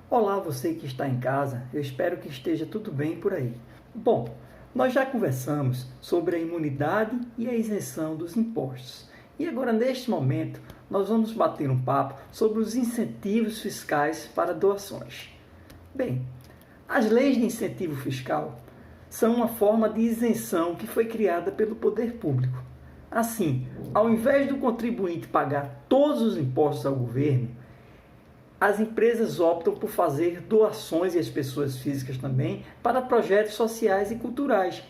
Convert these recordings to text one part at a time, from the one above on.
Olá, você que está em casa, eu espero que esteja tudo bem por aí. Bom, nós já conversamos sobre a imunidade e a isenção dos impostos. E agora, neste momento, nós vamos bater um papo sobre os incentivos fiscais para doações. Bem, as leis de incentivo fiscal são uma forma de isenção que foi criada pelo poder público. Assim, ao invés do contribuinte pagar todos os impostos ao governo, as empresas optam por fazer doações, e as pessoas físicas também, para projetos sociais e culturais.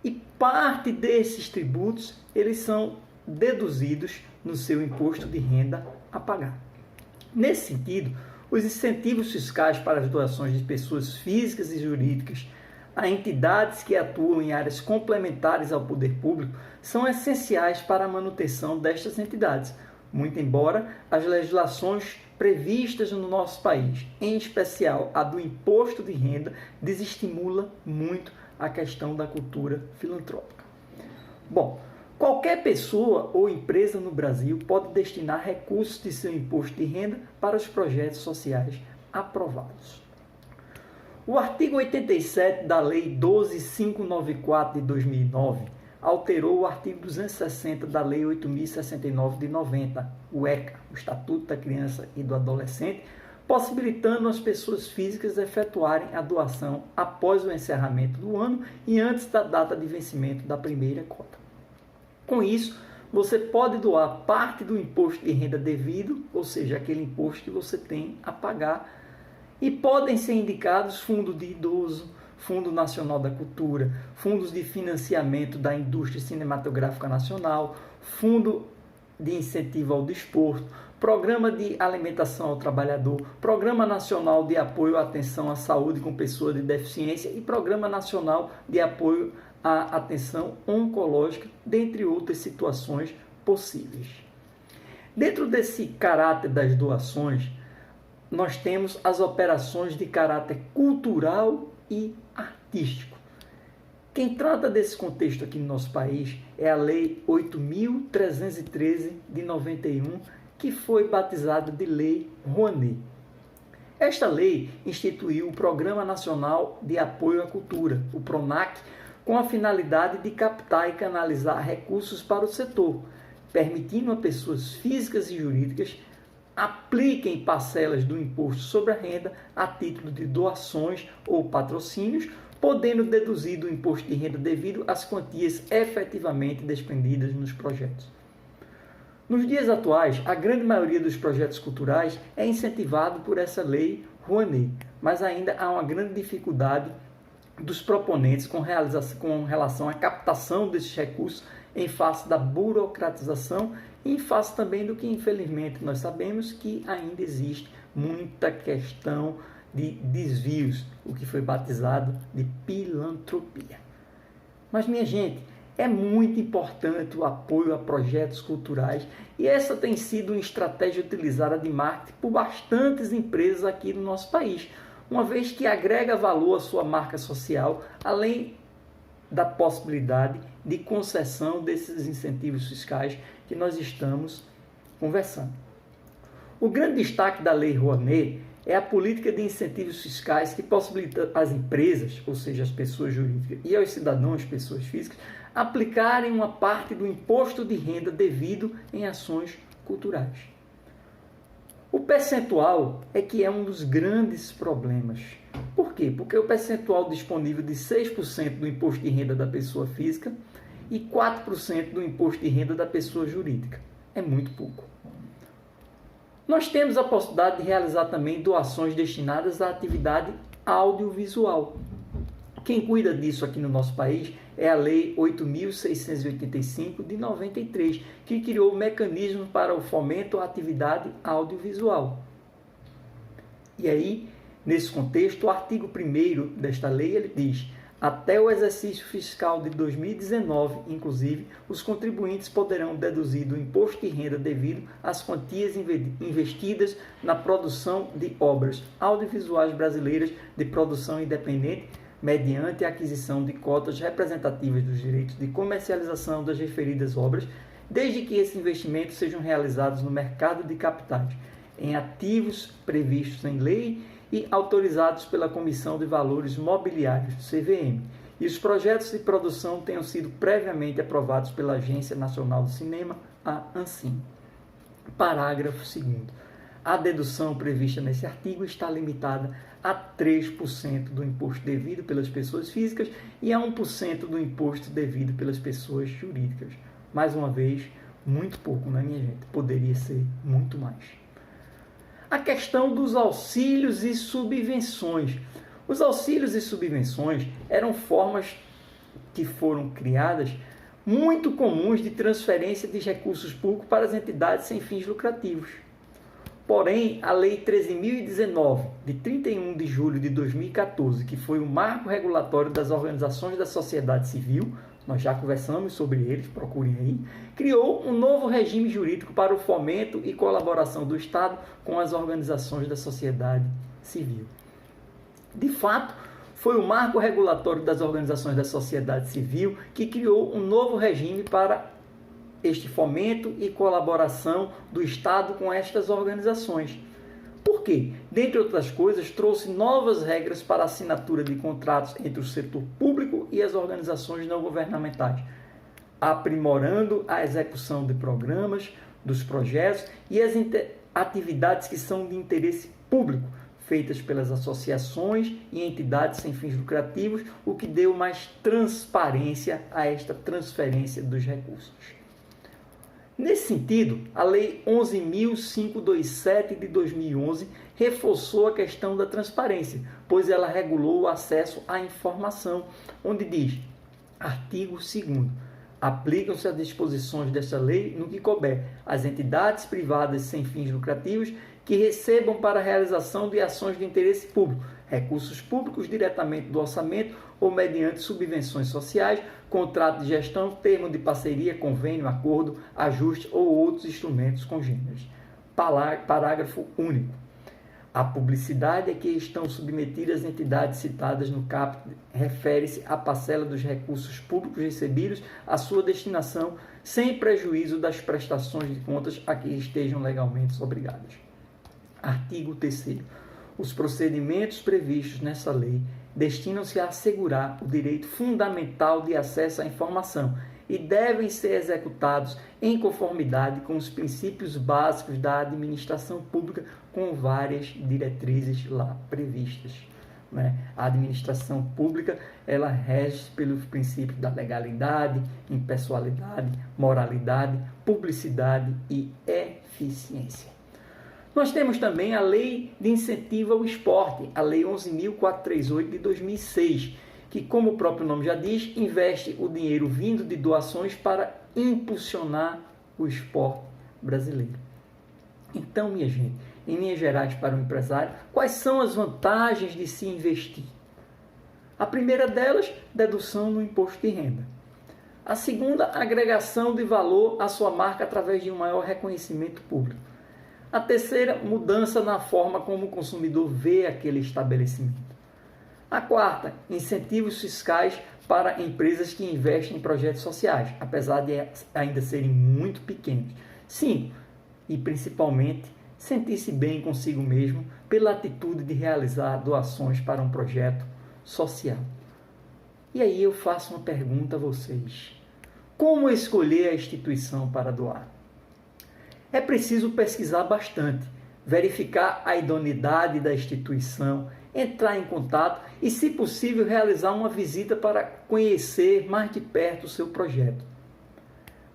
E parte desses tributos, eles são deduzidos no seu imposto de renda a pagar. Nesse sentido, os incentivos fiscais para as doações de pessoas físicas e jurídicas a entidades que atuam em áreas complementares ao poder público são essenciais para a manutenção destas entidades, muito embora as legislações previstas no nosso país, em especial a do imposto de renda, desestimula muito a questão da cultura filantrópica. Bom, qualquer pessoa ou empresa no Brasil pode destinar recursos de seu imposto de renda para os projetos sociais aprovados. O artigo 87 da Lei 12.594 de 2009 alterou o artigo 260 da Lei 8.069 de 90, o ECA, o Estatuto da Criança e do Adolescente, possibilitando as pessoas físicas efetuarem a doação após o encerramento do ano e antes da data de vencimento da primeira cota. Com isso, você pode doar parte do imposto de renda devido, ou seja, aquele imposto que você tem a pagar, e podem ser indicados fundo de idoso, Fundo Nacional da Cultura, fundos de financiamento da indústria cinematográfica nacional, fundo de incentivo ao desporto, programa de alimentação ao trabalhador, programa nacional de apoio à atenção à saúde com pessoas de deficiência e programa nacional de apoio à atenção oncológica, dentre outras situações possíveis. Dentro desse caráter das doações, nós temos as operações de caráter cultural e artístico. Quem trata desse contexto aqui no nosso país é a Lei 8.313 de 91, que foi batizada de Lei Rouanet. Esta lei instituiu o Programa Nacional de Apoio à Cultura, o PRONAC, com a finalidade de captar e canalizar recursos para o setor, permitindo a pessoas físicas e jurídicas apliquem parcelas do imposto sobre a renda a título de doações ou patrocínios, podendo deduzir do imposto de renda devido às quantias efetivamente despendidas nos projetos. Nos dias atuais, a grande maioria dos projetos culturais é incentivado por essa lei Rouanet, mas ainda há uma grande dificuldade dos proponentes com relação à captação desses recursos em face da burocratização e em face também do que, infelizmente, nós sabemos que ainda existe muita questão de desvios, o que foi batizado de filantropia. Mas, minha gente, é muito importante o apoio a projetos culturais e essa tem sido uma estratégia utilizada de marketing por bastantes empresas aqui no nosso país, uma vez que agrega valor à sua marca social, além da possibilidade de concessão desses incentivos fiscais que nós estamos conversando. O grande destaque da Lei Rouanet é a política de incentivos fiscais que possibilita às empresas, ou seja, as pessoas jurídicas, e aos cidadãos, pessoas físicas, aplicarem uma parte do imposto de renda devido em ações culturais. O percentual é que é um dos grandes problemas. Por quê? Porque o percentual disponível de 6% do imposto de renda da pessoa física e 4% do imposto de renda da pessoa jurídica. É muito pouco. Nós temos a possibilidade de realizar também doações destinadas à atividade audiovisual. Quem cuida disso aqui no nosso país é a Lei 8.685 de 93, que criou mecanismos para o fomento à atividade audiovisual. E aí, nesse contexto, o artigo 1º desta lei, ele diz: até o exercício fiscal de 2019, inclusive, os contribuintes poderão deduzir do imposto de renda devido às quantias investidas na produção de obras audiovisuais brasileiras de produção independente, mediante a aquisição de cotas representativas dos direitos de comercialização das referidas obras, desde que esses investimentos sejam realizados no mercado de capitais, em ativos previstos em lei e autorizados pela Comissão de Valores Mobiliários, CVM, e os projetos de produção tenham sido previamente aprovados pela Agência Nacional do Cinema, a ANCIM. Parágrafo 2º. A dedução prevista nesse artigo está limitada a 3% do imposto devido pelas pessoas físicas e a 1% do imposto devido pelas pessoas jurídicas. Mais uma vez, muito pouco, né, minha gente? Poderia ser muito mais. A questão dos auxílios e subvenções. Os auxílios e subvenções eram formas que foram criadas muito comuns de transferência de recursos públicos para as entidades sem fins lucrativos. Porém, a Lei 13.019, de 31 de julho de 2014, que foi o marco regulatório das organizações da sociedade civil, nós já conversamos sobre eles, procurem aí, criou um novo regime jurídico para o fomento e colaboração do Estado com as organizações da sociedade civil. De fato, foi o marco regulatório das organizações da sociedade civil que criou um novo regime para este fomento e colaboração do Estado com estas organizações. Por quê? Dentre outras coisas, trouxe novas regras para a assinatura de contratos entre o setor público e as organizações não governamentais, aprimorando a execução de programas, dos projetos e as atividades que são de interesse público, feitas pelas associações e entidades sem fins lucrativos, o que deu mais transparência a esta transferência dos recursos. Nesse sentido, a Lei 11.527 de 2011 reforçou a questão da transparência, pois ela regulou o acesso à informação, onde diz, artigo 2º, aplicam-se as disposições desta lei no que couber às entidades privadas sem fins lucrativos que recebam para a realização de ações de interesse público, recursos públicos diretamente do orçamento ou mediante subvenções sociais, contrato de gestão, termo de parceria, convênio, acordo, ajuste ou outros instrumentos congêneres. Parágrafo único. A publicidade a que estão submetidas as entidades citadas no caput refere-se à parcela dos recursos públicos recebidos à sua destinação, sem prejuízo das prestações de contas a que estejam legalmente obrigadas. Artigo 3º. Os procedimentos previstos nessa lei destinam-se a assegurar o direito fundamental de acesso à informação e devem ser executados em conformidade com os princípios básicos da administração pública, com várias diretrizes lá previstas. A administração pública ela rege pelos princípios da legalidade, impessoalidade, moralidade, publicidade e eficiência. Nós temos também a Lei de Incentivo ao Esporte, a Lei 11.438 de 2006, que, como o próprio nome já diz, investe o dinheiro vindo de doações para impulsionar o esporte brasileiro. Então, minha gente, em linhas gerais para o empresário, quais são as vantagens de se investir? A primeira delas, dedução no imposto de renda. A segunda, agregação de valor à sua marca através de um maior reconhecimento público. A terceira, mudança na forma como o consumidor vê aquele estabelecimento. A quarta, incentivos fiscais para empresas que investem em projetos sociais, apesar de ainda serem muito pequenos. 5, e principalmente, sentir-se bem consigo mesmo pela atitude de realizar doações para um projeto social. E aí eu faço uma pergunta a vocês. Como escolher a instituição para doar? É preciso pesquisar bastante, verificar a idoneidade da instituição, entrar em contato e, se possível, realizar uma visita para conhecer mais de perto o seu projeto.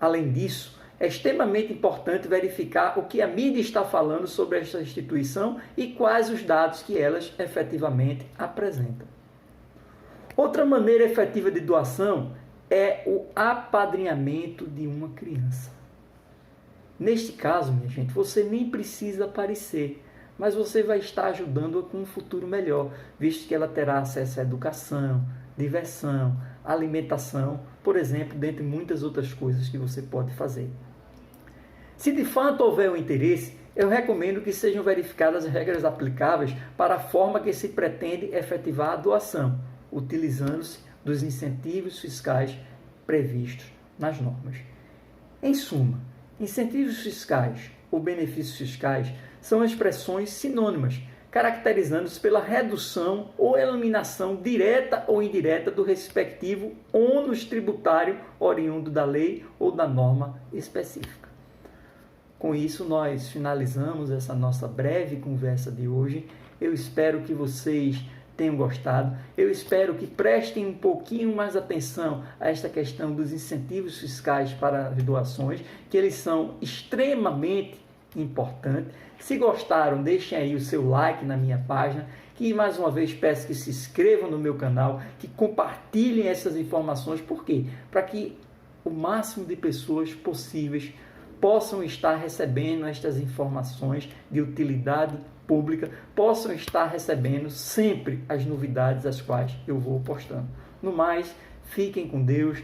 Além disso, é extremamente importante verificar o que a mídia está falando sobre esta instituição e quais os dados que elas efetivamente apresentam. Outra maneira efetiva de doação é o apadrinhamento de uma criança. Neste caso, minha gente, você nem precisa aparecer, mas você vai estar ajudando-a com um futuro melhor, visto que ela terá acesso à educação, diversão, alimentação, por exemplo, dentre muitas outras coisas que você pode fazer. Se de fato houver um interesse, eu recomendo que sejam verificadas as regras aplicáveis para a forma que se pretende efetivar a doação, utilizando-se dos incentivos fiscais previstos nas normas. Em suma, incentivos fiscais ou benefícios fiscais são expressões sinônimas, caracterizando-se pela redução ou eliminação direta ou indireta do respectivo ônus tributário oriundo da lei ou da norma específica. Com isso, nós finalizamos essa nossa breve conversa de hoje. Eu espero que vocês tenham gostado. Eu espero que prestem um pouquinho mais atenção a esta questão dos incentivos fiscais para as doações, que eles são extremamente importantes. Se gostaram, deixem aí o seu like na minha página, que mais uma vez peço que se inscrevam no meu canal, que compartilhem essas informações. Por quê? Para que o máximo de pessoas possíveis possam estar recebendo estas informações de utilidade pública, possam estar recebendo sempre as novidades as quais eu vou postando. No mais, fiquem com Deus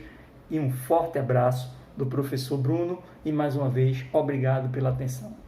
e um forte abraço do professor Bruno e mais uma vez, obrigado pela atenção.